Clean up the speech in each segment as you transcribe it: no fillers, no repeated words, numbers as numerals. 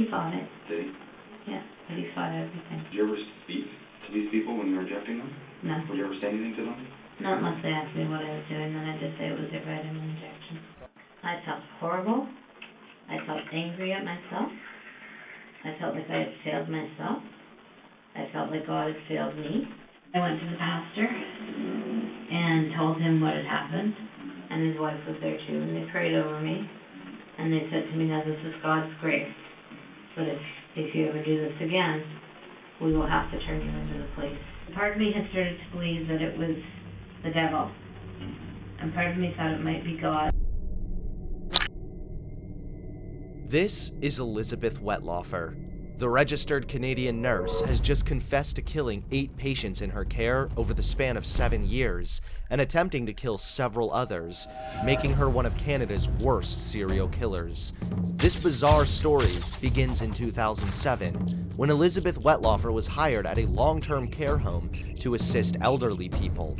fought it. Did he? Yeah, but he fought everything. Did you ever speak to these people when you were injecting them? No. Would you ever say anything to them? Not unless they asked me what I was doing, then I just say it was a vitamin injection. I felt horrible. I felt angry at myself. I felt like I had failed myself. I felt like God had failed me. I went to the pastor and told him what had happened, and his wife was there too, and they prayed over me. And they said to me, now this is God's grace, but if you ever do this again, we will have to turn you into the place. Part of me had started to believe that it was the devil, and part of me thought it might be God. This is Elizabeth Wetlaufer. The registered Canadian nurse has just confessed to killing 8 patients in her care over the span of 7 years and attempting to kill several others, making her one of Canada's worst serial killers. This bizarre story begins in 2007 when Elizabeth Wetlaufer was hired at a long-term care home to assist elderly people.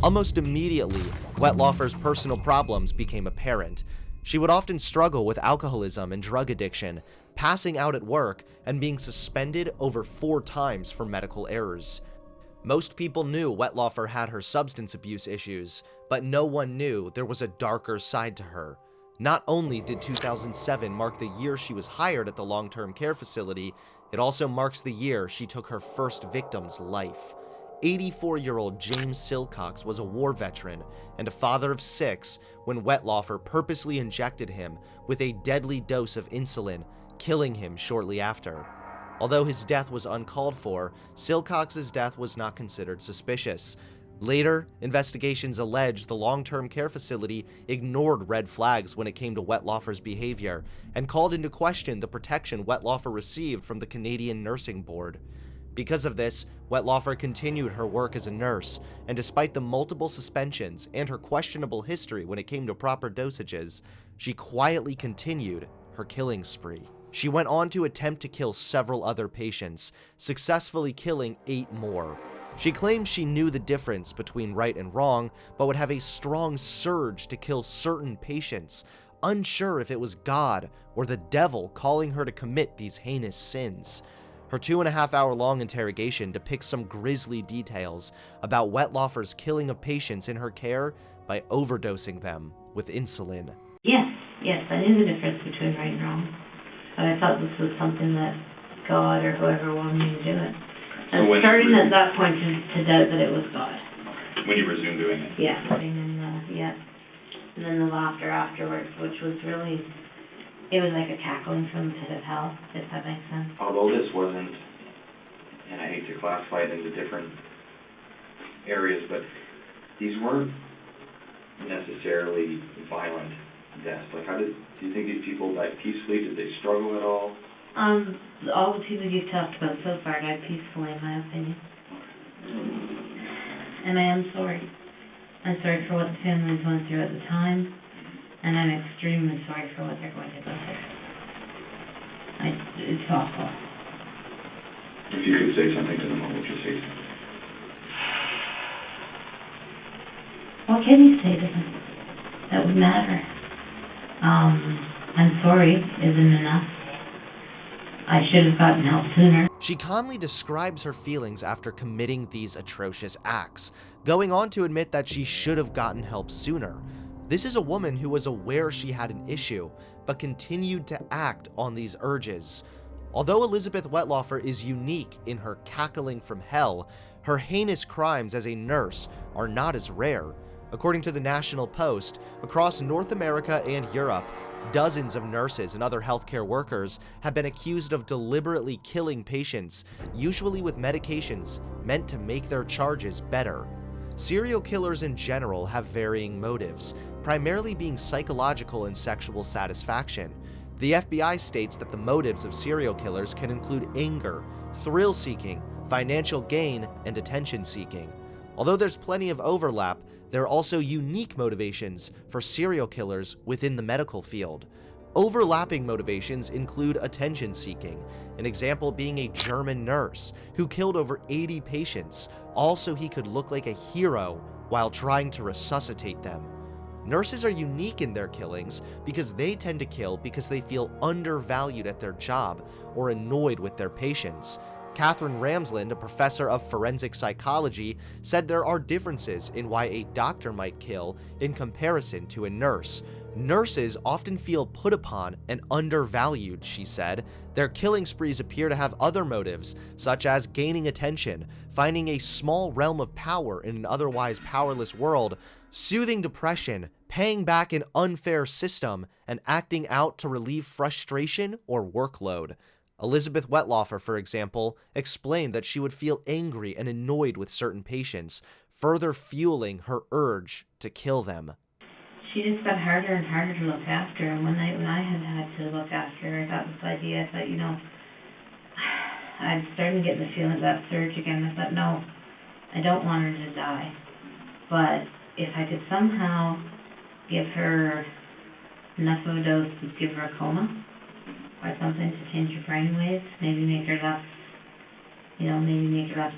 Almost immediately, Wetlaufer's personal problems became apparent. She would often struggle with alcoholism and drug addiction, passing out at work and being suspended over 4 times for medical errors. Most people knew Wetlaufer had her substance abuse issues, but no one knew there was a darker side to her. Not only did 2007 mark the year she was hired at the long-term care facility, it also marks the year she took her first victim's life. 84-year-old James Silcox was a war veteran and a father of 6 when Wetlaufer purposely injected him with a deadly dose of insulin, killing him shortly after. Although his death was uncalled for, Silcox's death was not considered suspicious. Later, investigations alleged the long-term care facility ignored red flags when it came to Wetlaufer's behavior and called into question the protection Wetlaufer received from the Canadian Nursing Board. Because of this, Wetlaufer continued her work as a nurse, and despite the multiple suspensions and her questionable history when it came to proper dosages, she quietly continued her killing spree. She went on to attempt to kill several other patients, successfully killing 8 more. She claimed she knew the difference between right and wrong, but would have a strong surge to kill certain patients, unsure if it was God or the devil calling her to commit these heinous sins. Her 2.5-hour-long interrogation depicts some grisly details about Wetlaufer's killing of patients in her care by overdosing them with insulin. Yes, I knew the difference between right and wrong, but I thought this was something that God or whoever wanted me to do it. I was starting at that point to doubt that it was God. When you resumed doing it? Yeah, and then the laughter afterwards, which was really... It was like a cackling from the pit of hell, if that makes sense. Although this wasn't, and I hate to classify it into different areas, but these weren't necessarily violent deaths. Like, do you think these people died peacefully? Did they struggle at all? All the people you've talked about so far died peacefully, in my opinion. And I am sorry. I'm sorry for what the families went through at the time. And I'm extremely sorry for what they're going to go through. It's awful. If you could say something to them, what would you say to them? What can you say to them that would matter? I'm sorry isn't enough. I should have gotten help sooner. She calmly describes her feelings after committing these atrocious acts, going on to admit that she should have gotten help sooner. This is a woman who was aware she had an issue, but continued to act on these urges. Although Elizabeth Wetlaufer is unique in her cackling from hell, her heinous crimes as a nurse are not as rare. According to the National Post, across North America and Europe, dozens of nurses and other healthcare workers have been accused of deliberately killing patients, usually with medications meant to make their charges better. Serial killers in general have varying motives, primarily being psychological and sexual satisfaction. The FBI states that the motives of serial killers can include anger, thrill-seeking, financial gain, and attention-seeking. Although there's plenty of overlap, there are also unique motivations for serial killers within the medical field. Overlapping motivations include attention-seeking, an example being a German nurse who killed over 80 patients, all so he could look like a hero while trying to resuscitate them. Nurses are unique in their killings because they tend to kill because they feel undervalued at their job or annoyed with their patients. Katherine Ramsland, a professor of forensic psychology, said there are differences in why a doctor might kill in comparison to a nurse. Nurses often feel put upon and undervalued, she said. Their killing sprees appear to have other motives, such as gaining attention, finding a small realm of power in an otherwise powerless world, soothing depression, paying back an unfair system, and acting out to relieve frustration or workload. Elizabeth Wettlaufer, for example, explained that she would feel angry and annoyed with certain patients, further fueling her urge to kill them. She just got harder and harder to look after, and one night when I had to look after her, I got this idea. I thought, I'm starting to get the feeling of that surge again. I thought, no, I don't want her to die. But if I could somehow give her enough of a dose to give her a coma, or something to change her brain waves, maybe make her less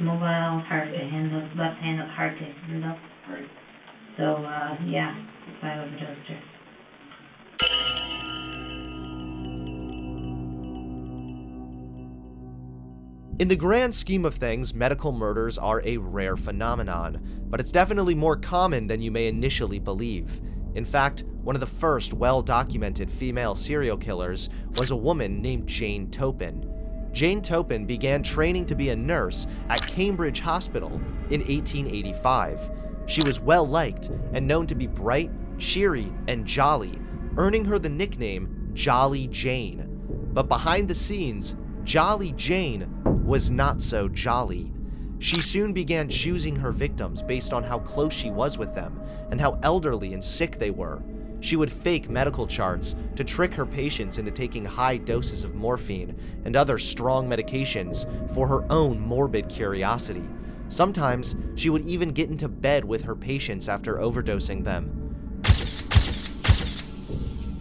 mobile, hard to handle, left handed, hard to handle. Right. So, yeah, so I overdosed her. In the grand scheme of things, medical murders are a rare phenomenon, but it's definitely more common than you may initially believe. In fact, one of the first well-documented female serial killers was a woman named Jane Toppan. Jane Toppan began training to be a nurse at Cambridge Hospital in 1885. She was well-liked and known to be bright, cheery, and jolly, earning her the nickname Jolly Jane. But behind the scenes, Jolly Jane was not so jolly. She soon began choosing her victims based on how close she was with them and how elderly and sick they were. She would fake medical charts to trick her patients into taking high doses of morphine and other strong medications for her own morbid curiosity. Sometimes, she would even get into bed with her patients after overdosing them.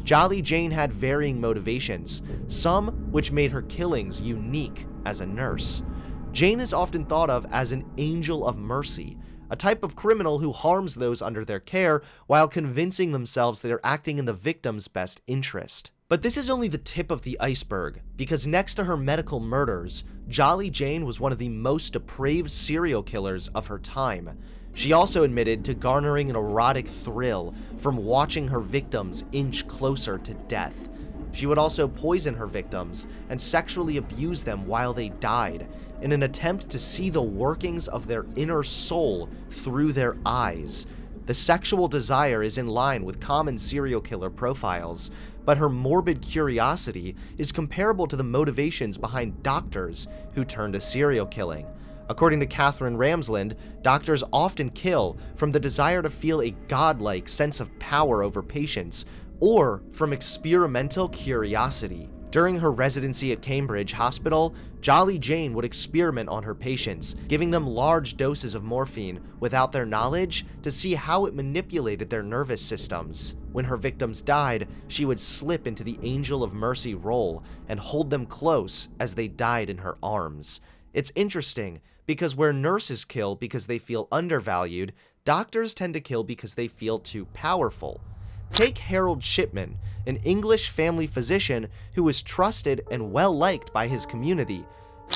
Jolly Jane had varying motivations, some which made her killings unique as a nurse. Jane is often thought of as an angel of mercy, a type of criminal who harms those under their care while convincing themselves they are acting in the victim's best interest. But this is only the tip of the iceberg, because next to her medical murders, Jolly Jane was one of the most depraved serial killers of her time. She also admitted to garnering an erotic thrill from watching her victims inch closer to death. She would also poison her victims and sexually abuse them while they died, in an attempt to see the workings of their inner soul through their eyes. The sexual desire is in line with common serial killer profiles, but her morbid curiosity is comparable to the motivations behind doctors who turn to serial killing. According to Katherine Ramsland, doctors often kill from the desire to feel a godlike sense of power over patients, or from experimental curiosity. During her residency at Cambridge Hospital, Jolly Jane would experiment on her patients, giving them large doses of morphine without their knowledge to see how it manipulated their nervous systems. When her victims died, she would slip into the Angel of Mercy role and hold them close as they died in her arms. It's interesting, because where nurses kill because they feel undervalued, doctors tend to kill because they feel too powerful. Take Harold Shipman, an English family physician who was trusted and well-liked by his community.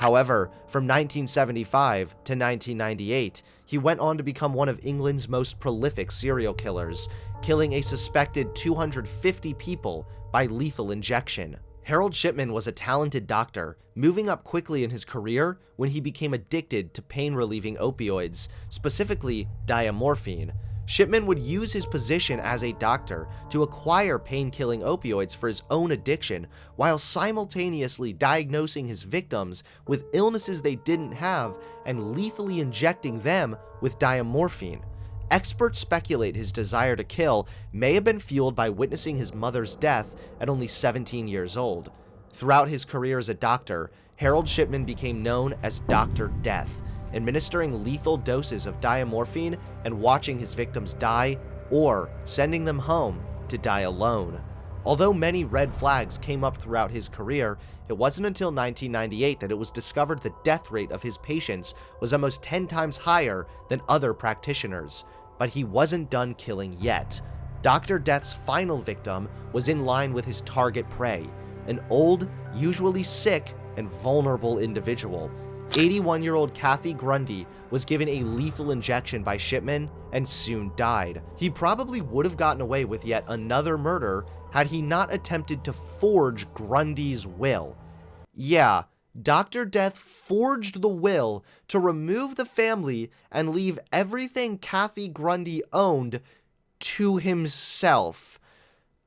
However, from 1975 to 1998, he went on to become one of England's most prolific serial killers, killing a suspected 250 people by lethal injection. Harold Shipman was a talented doctor, moving up quickly in his career when he became addicted to pain-relieving opioids, specifically diamorphine. Shipman would use his position as a doctor to acquire pain-killing opioids for his own addiction, while simultaneously diagnosing his victims with illnesses they didn't have and lethally injecting them with diamorphine. Experts speculate his desire to kill may have been fueled by witnessing his mother's death at only 17 years old. Throughout his career as a doctor, Harold Shipman became known as Dr. Death, administering lethal doses of diamorphine and watching his victims die, or sending them home to die alone. Although many red flags came up throughout his career, it wasn't until 1998 that it was discovered the death rate of his patients was almost 10 times higher than other practitioners. But he wasn't done killing yet. Dr. Death's final victim was in line with his target prey, an old, usually sick, and vulnerable individual. 81-year-old Kathy Grundy was given a lethal injection by Shipman and soon died. He probably would have gotten away with yet another murder had he not attempted to forge Grundy's will. Yeah, Dr. Death forged the will to remove the family and leave everything Kathy Grundy owned to himself.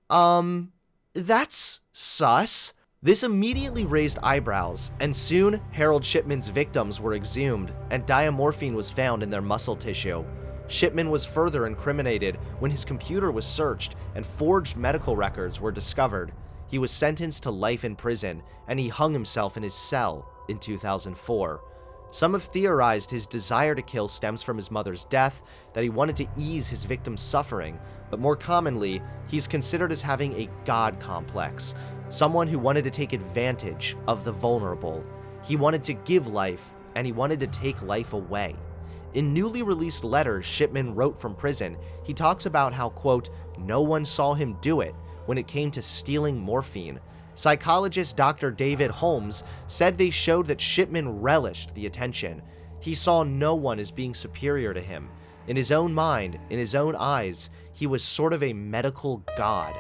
That's sus. This immediately raised eyebrows, and soon Harold Shipman's victims were exhumed, and diamorphine was found in their muscle tissue. Shipman was further incriminated when his computer was searched and forged medical records were discovered. He was sentenced to life in prison, and he hung himself in his cell in 2004. Some have theorized his desire to kill stems from his mother's death, that he wanted to ease his victim's suffering, but more commonly, he's considered as having a god complex, someone who wanted to take advantage of the vulnerable. He wanted to give life, and he wanted to take life away. In newly released letters Shipman wrote from prison, he talks about how, quote, no one saw him do it when it came to stealing morphine. Psychologist Dr. David Holmes said they showed that Shipman relished the attention. He saw no one as being superior to him. In his own mind, in his own eyes, he was sort of a medical god.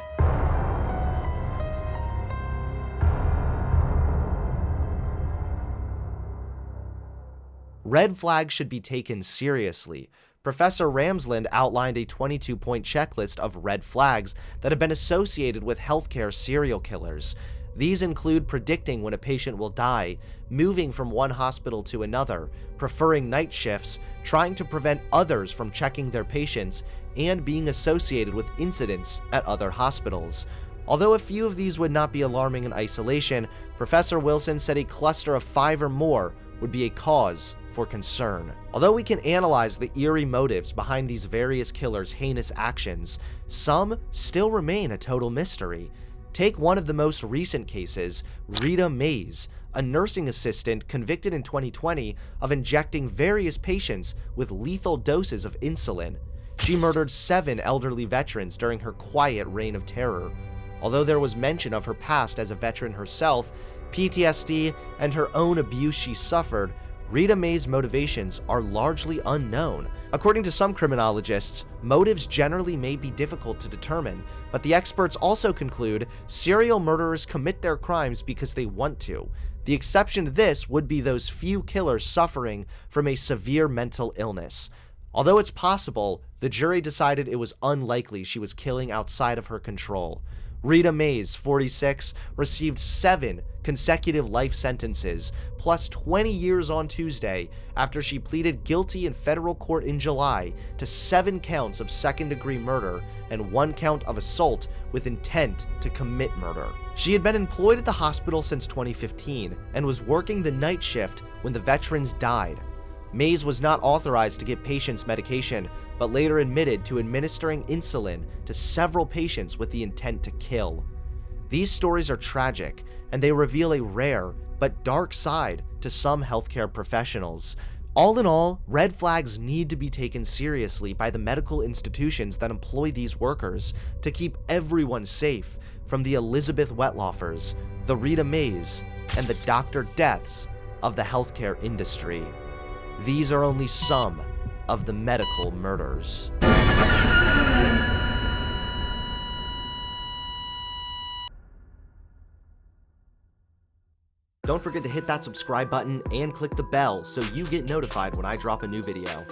Red flags should be taken seriously. Professor Ramsland outlined a 22-point checklist of red flags that have been associated with healthcare serial killers. These include predicting when a patient will die, moving from one hospital to another, preferring night shifts, trying to prevent others from checking their patients, and being associated with incidents at other hospitals. Although a few of these would not be alarming in isolation, Professor Wilson said a cluster of 5 or more would be a cause for concern. Although we can analyze the eerie motives behind these various killers' heinous actions, some still remain a total mystery. Take one of the most recent cases, Rita Mays, a nursing assistant convicted in 2020 of injecting various patients with lethal doses of insulin. She murdered 7 elderly veterans during her quiet reign of terror. Although there was mention of her past as a veteran herself, PTSD, and her own abuse she suffered, Rita Mays' motivations are largely unknown. According to some criminologists, motives generally may be difficult to determine, but the experts also conclude serial murderers commit their crimes because they want to. The exception to this would be those few killers suffering from a severe mental illness. Although it's possible, the jury decided it was unlikely she was killing outside of her control. Rita Mays, 46, received 7 consecutive life sentences, plus 20 years on Tuesday, after she pleaded guilty in federal court in July to 7 counts of second-degree murder and 1 count of assault with intent to commit murder. She had been employed at the hospital since 2015 and was working the night shift when the veterans died. Mays was not authorized to give patients medication, but later admitted to administering insulin to several patients with the intent to kill. These stories are tragic, and they reveal a rare but dark side to some healthcare professionals. All in all, red flags need to be taken seriously by the medical institutions that employ these workers to keep everyone safe from the Elizabeth Wetlauffers, the Rita Mays, and the Dr. Deaths of the healthcare industry. These are only some of the medical murders. Don't forget to hit that subscribe button and click the bell so you get notified when I drop a new video.